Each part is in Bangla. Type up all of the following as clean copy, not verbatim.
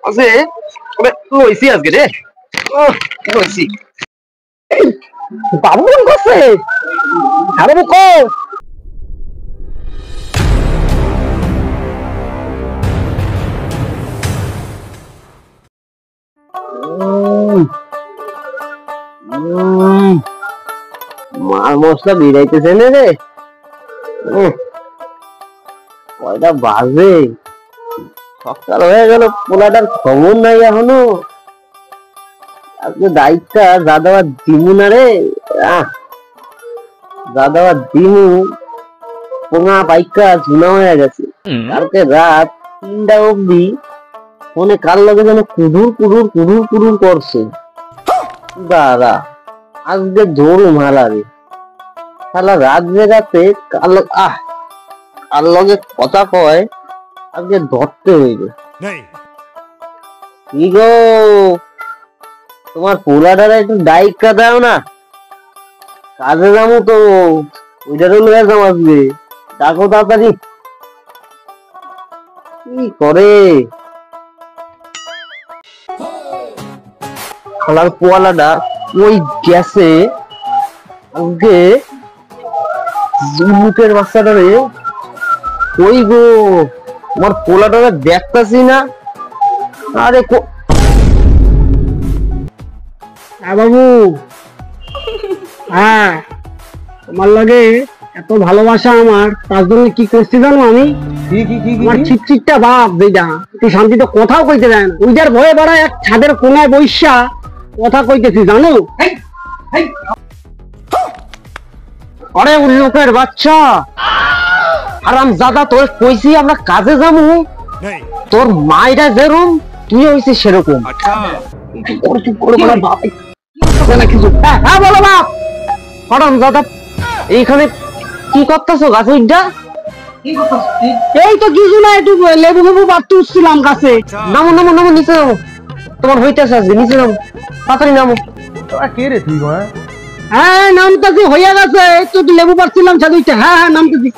আছে লইছি আজকে রে লইছি বাবু ফোন করছে আরে কো মাল মশলা বেরাইতেছে না রে কয়টা বাজে সকাল হয়ে গেল পোলাটার খবর নাই এখনো আজকে দায়িত্ব যা দেওয়া দিমু না রে যা দেওয়া দিমু পোঙা পাইকা ঝুনা হয়ে গেছে কালকে রাত 3টা অব্দি ফোনে কার লগে যেন কুড়ুর কুড়ুর কুড়ুর কুড়ুর করছে দাদা আজকে ধরু মালা রে শালা রাত জেগাতে কার লগে কথা কয় আজকে ধরতে হইবে কি গো তোমার পোলাটারে একটু দায়িত্ব দাও না কাজে যাবো তো ওইটারও লয়ে যাও আজকে ডাকো তাড়াতাড়ি কি করে খালার পোয়ালাটা ওই গেছে আজকে মুখের বাচ্চাটারে ওই গো আমার পোলাটারে দেখতাছি না আরে বাবু হ্যাঁ তোমার লাগে এত ভালোবাসা আমার তার জন্য কি করছি জানো আমি আমার চিটচিটটা বাপ যেটা তুই শান্তিতে কথাও কইতে দেয় না ওইটার ভয়ে বেড়ায় এক ছাদের কোনায় বৈশা কথা কইতেছি জানো আরে লোকের বাচ্চা আরাম জাদা তোর কইছি আমরা কাজে যাবো তোর মাইরা যেরকম তুই হইছিস সেরকম বলো বাপ আরাম জাদা এইখানে কি করতেছো গাছ উঠা এই তো কিছু না একটু লেবু লেবু বাড়তে উঠছিলাম গাছে নামো নামো নামো নিচে নামো তোমার হইতেছে আজকে নিচে নামো তাড়াতাড়ি নামো তোরা কে রে তুই হ্যাঁ নামতেছি হইয়া গেছে একটু লেবু পাচ্ছিলাম সাদুইটা হ্যাঁ হ্যাঁ নামতেছি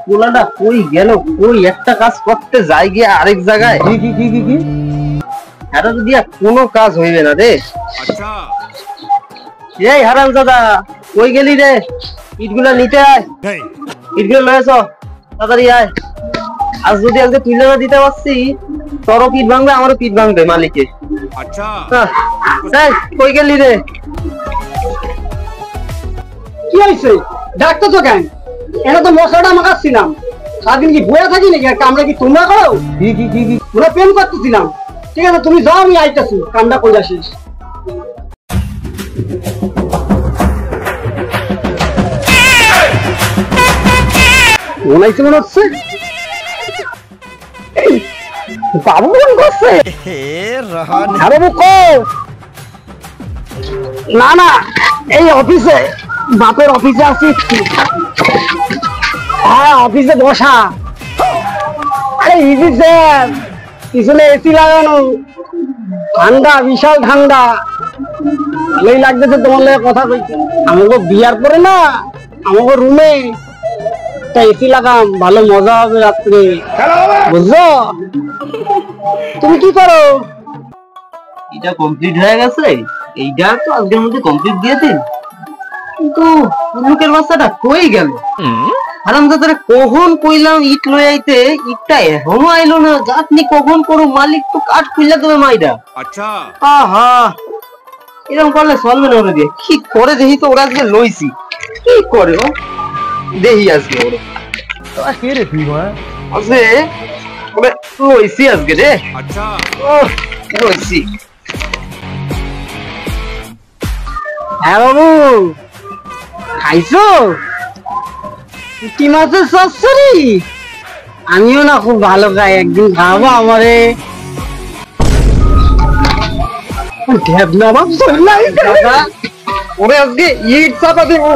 পোলাটা কই গেল কই একটা কাজ করতে যাই গিয়ে আরেক জায়গায় কি এটা যদি কোনো কাজ হইবে না রে এই হারাম দাদা কই গেলি রে ইটগুলা নিতে আয় ইটগুলো লয়ে আস তাড়াতাড়ি আয় আজ যদি আজকে তুই না দিতে পারছি তোরও পিঠ ভাঙবে আমারও পিঠ ভাঙবে মালিকে কই গেলি রে কি হয়েছে ডাক্তার তো কেন এটা তো মশলাটা মাখাচ্ছিলাম সারাদিন কি বয়ে থাকি নাকি কামড়া কি তোমরা করো কি ওরা প্রেম করতেছিলাম ঠিক আছে তুমি যাও আমি আইতাছি কামটা কই আসিস মনে হচ্ছে বাবু ফোন করছে না না এই অফিসে বাপের অফিসে আছি হ্যাঁ অফিসে বসা আরে ইজি স্যার পিছনে এসি লাগানো ঠান্ডা বিশাল ঠান্ডা ভালোই লাগতেছে তোমার লাগে কথা কইতে আমাকে বিয়ার পরে না আমাকে রুমে এসি লাগাম ভালো মজা হবে রাত্রে বুঝছো তুমি কি করো এটা কমপ্লিট হয়ে গেছে এইটা তো আজকের মধ্যে কমপ্লিট দিয়েছি কিন্তু লোকের বাচ্চাটা কই গেল হারামজাদারে কখন কইলাম ইট লয়ে আইতে ইটটা এখনো আইলো না আপনি কখন করো মালিক তো কাঠ খুইলা দেবে মাইরা আচ্ছা আহা এরকম করলে চলবে না ওরা দিয়ে কি করে দেখি তো ওরা আজকে লইছি কি করে ও দেখি আজকে ওরা তোরা কে রে তুই আজকে ওরে লইছি আজকে রে আচ্ছা ও লইছি হ্যাঁ বাবু খাইছো কি মাছের সসরি আমিও না খুব ভালো খাই একদিন খাবো আমারে ওরে আজকে ইট চাপা দেবো